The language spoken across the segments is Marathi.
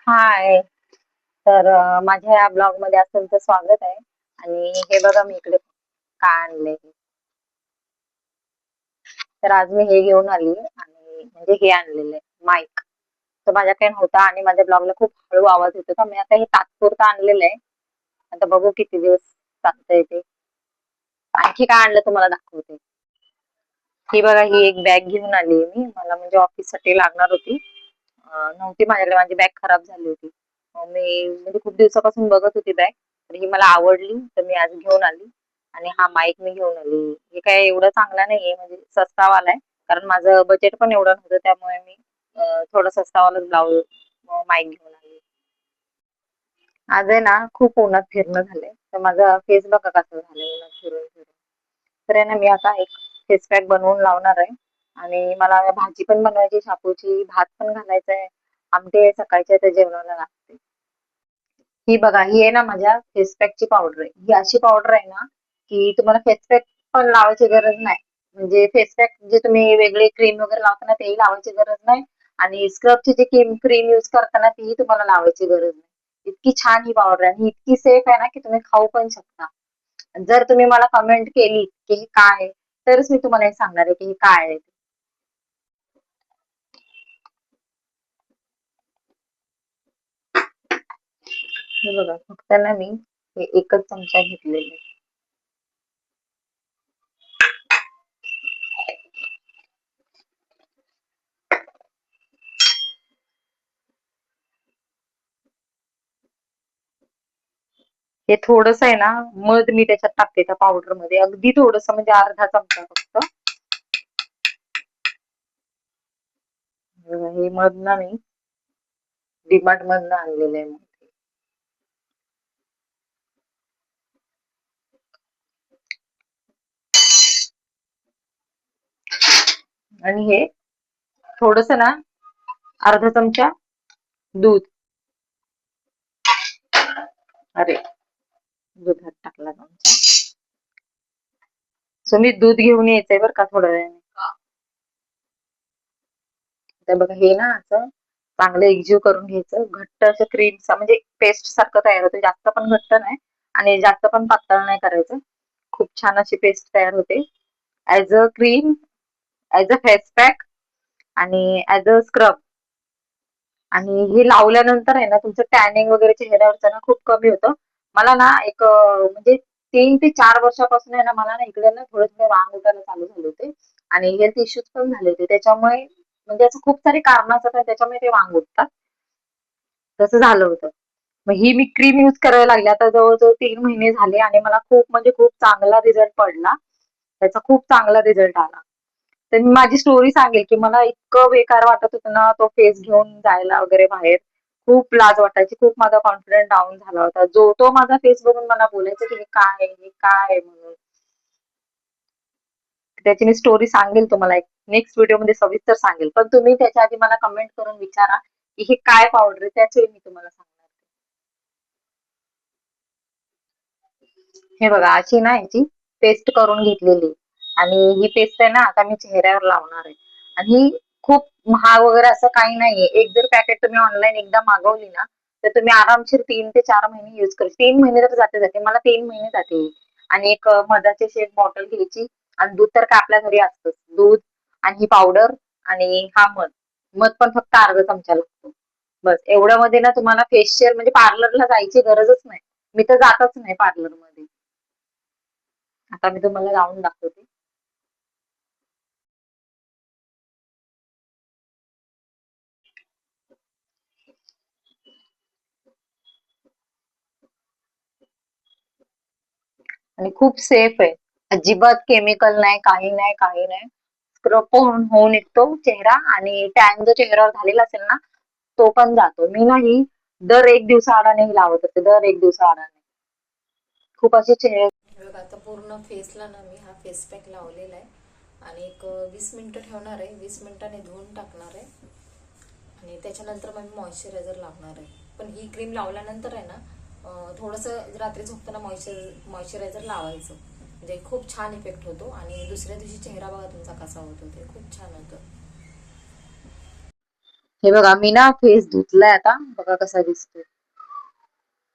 हाय. तर माझ्या या ब्लॉग मध्ये तुमचं स्वागत आहे. आणि हे बघा मी इकडे काय आणले. तर आज मी हे घेऊन आली आणि म्हणजे हे आणलेलं आहे माईक. तो माझ्याकडे नव्हता आणि माझ्या ब्लॉगला खूप हळू आवाज येतो, तर मी आता हे तात्पुरतं आणलेलं आहे. आता बघू किती दिवस चालतंय ते. आणखी काय आणलं तुम्हाला दाखवते. ही बघा, ही एक बॅग घेऊन आली मी. मला म्हणजे ऑफिस साठी लागणार होती. नव्हती माझ्याकडे, माझी बॅग खराब झाली होती. मी म्हणजे खूप दिवसापासून बघत होती बॅग. तर ही मला आवडली, तर मी आज घेऊन आली. आणि हा माईक मी घेऊन आली. हे काय एवढं चांगला नाहीये, म्हणजे सस्तावाला आहे. कारण माझं बजेट पण एवढं नव्हतं, त्यामुळे मी थोडं सस्तावालाच ब्लाऊज माईक घेऊन आली. आज आहे ना, खूप उन्हात फिरणं झालंय, तर माझा फेस बघा कसं झालंय उन्हात फिरून फिरून. तर आहे ना, मी आता एक फेस पॅक बनवून लावणार आहे. आणि मला भाजी पण बनवायची शापूची, भात पण घालायचा आहे. आमटी आहे सकाळच्या, त्या जेवणाला लागते. ही बघा, ही आहे ना माझ्या फेस पॅकची पावडर आहे. ही अशी पावडर आहे ना, की तुम्हाला फेस पॅक पण लावायची गरज नाही. म्हणजे फेस पॅक जे तुम्ही वेगळे क्रीम वगैरे लावता ना, तेही लावायची गरज नाही. आणि स्क्रबची जी क्रीम यूज करताना तीही तुम्हाला लावायची गरज नाही. इतकी छान ही पावडर आहे आणि इतकी सेफ आहे ना, की तुम्ही खाऊ पण शकता. जर तुम्ही मला कमेंट केली की हे काय आहे, तरच मी तुम्हाला हे सांगणार आहे की हे काय आहे. हे बघा, फक्त ना मी हे एकच चमचा घेतलेले. हे थोडस आहे ना, मध मी त्याच्यात टाकते त्या पावडर मध्ये, अगदी थोडस, म्हणजे अर्धा चमचा फक्त. हे मध ना मी डीमार्ट मधनं आणलेलं आहे. आणि हे थोडस ना, अर्धा चमचा दूध. अरे, दुधात टाकला चमचा. सो मी दूध घेऊन यायचंय बरं का थोड्या वेळाने. तर बघा, हे ना असं चांगलं एकजीव करून घ्यायचं. घट्ट असं क्रीम म्हणजे पेस्ट सारखं तयार होतं. जास्त पण घट्ट नाही आणि जास्त पण पातळ नाही करायचं. खूप छान अशी पेस्ट तयार होते. As a cream, as a face pack आणि ऍज अ स्क्रब. आणि हे लावल्यानंतर आहे ना, तुमचं टॅनिंग वगैरे चेहऱ्यावरचं ना खूप कमी होतं. मला ना एक म्हणजे 3 ते 4 वर्षापासून आहे ना, मला ना इकडे ना थोडे थोडे वांग उठायला चालू झाले होते. आणि हेल्थ इश्यूज पण झाले होते त्याच्यामुळे. म्हणजे असं खूप सारी कारणं असतात आणि त्याच्यामुळे ते वांग उठतात. तसं झालं होतं. मग ही मी क्रीम यूज करायला लागले आता जवळजवळ 3 महिने झाले आणि मला खूप म्हणजे खूप चांगला रिझल्ट पडला. त्याचा खूप चांगला रिझल्ट आला. तर मी माझी स्टोरी सांगेल की मला इतकं बेकार वाटत होतं ना, तो फेस घेऊन जायला वगैरे बाहेर. खूप लाज वाटायची, खूप माझा कॉन्फिडन्स डाऊन झाला होता. जो तो माझा फेस बघून मला बोलायचा की हे काय आहे, हे काय आहे म्हणून. त्याची मी स्टोरी सांगेल तुम्हाला एक नेक्स्ट व्हिडिओमध्ये सविस्तर सांगेल. पण तुम्ही त्याच्या आधी मला कमेंट करून विचारा की हे काय पावडर आहे, त्याचे मी तुम्हाला सांगणार. हे बघा, अशी ना याची पेस्ट करून घेतलेली. आणि ही पेस्ट आहे ना, आता मी चेहऱ्यावर लावणार आहे. आणि ही खूप महाग वगैरे असं काही नाहीये. एक जर पॅकेट तुम्ही ऑनलाईन एकदा मागवली ना, तर तुम्ही आरामशीर 3 ते 4 महिने युज करू. 3 महिने तर जाते मला 3 महिने जाते ही. आणि एक मधाची अशी एक बॉटल घ्यायची. आणि दूध तर काय आपल्या घरी असतंच. दूध आणि ही पावडर आणि हा मध. मध पण फक्त अर्धा चमचा लागतो. बस एवढ्यामध्ये ना तुम्हाला फेशियल, म्हणजे पार्लरला जायची गरजच नाही. मी तर जातच नाही पार्लरमध्ये. आता मी तुम्हाला लावून दाखवते. आणि खूप सेफ आहे. अजिबात केमिकल नाही, काही नाही, काही नाही. स्क्रब पण होऊन निघतो चेहरा आणि टॅन जो चेहऱ्यावर झालेला असेल ना, तो पण जातो. मी नाही दर 1 दिवसाआडाने लावत असते, दर 1 दिवसाआडाने. खूप असे चेहरे. बघा, आता पूर्ण फेसला ना मी हा फेस पॅक लावलेला आहे. आणि एक 20 मिनिटं ठेवणार आहे. 20 मिनिटांनी धुवून टाकणार आहे. आणि त्याच्यानंतर मग मी मॉइश्चरायझर लावणार आहे. पण ही क्रीम लावल्यानंतर आहे ना, थोडंसं रात्री झोपताना मॉइश्चरायझर लावायचं. म्हणजे खूप छान इफेक्ट होतो. आणि दुसऱ्या दिवशी चेहरा बघा तुमचा कसा होतो, ते खूप छान होतं. हे बघा मी ना फेस धुतलाय आता, बघा कसा दिसतोय.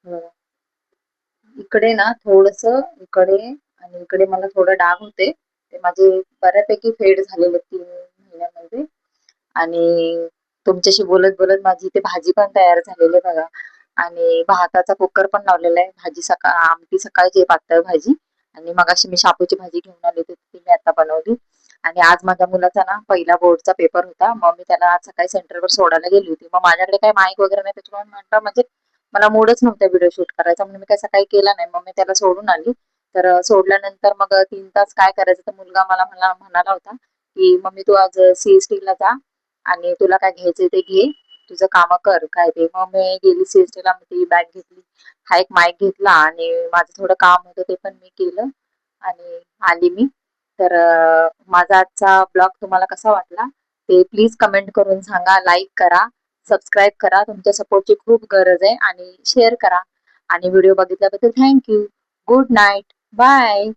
बघा. इकडे ना थोडस, इकडे आणि इकडे मला थोडं डाग होते, ते माझे बऱ्यापैकी फेड झालेले 3 महिन्यामध्ये. आणि तुमच्याशी बोलत बोलत माझी इथे भाजी पण तयार झालेली आहे बघा. आणि भाताचा कुकर पण लावलेला आहे. भाजी आमटी सकाळची आहे, पातळ भाजी. आणि मगाशी मी शापूची भाजी घेऊन आली होती, ती मी आता बनवली. आणि आज माझ्या मुलाचा ना पहिला बोर्डचा पेपर होता, मग मी त्याला आज सकाळी सेंटरवर सोडायला गेली होती. मग माझ्याकडे काही माईक वगैरे नाही, त्याच्यामुळे म्हटलं म्हणजे मला मूडच नव्हता व्हिडिओ शूट करायचा, म्हणून मी काही सकाळी केला नाही. मग मी त्याला सोडून आली. तर सोडल्यानंतर मग 3 तास काय करायचं, तर मुलगा मला म्हणाला होता की मम्मी तू आज CST ला जा आणि तुला काय घ्यायचंय ते घे, तुझं काम कर काय ते. मग मी गेली CST ला, ती बॅग घेतली, हा एक माईक घेतला आणि माझं थोडं काम होतं ते पण मी केलं आणि आली मी. तर माझा आजचा ब्लॉग तुम्हाला कसा वाटला ते प्लीज कमेंट करून सांगा, लाईक करा, सबस्क्राईब करा. तुमच्या सपोर्टची खूप गरज आहे आणि शेअर करा. आणि व्हिडिओ बघितल्याबद्दल थँक्यू. Good night. बाय.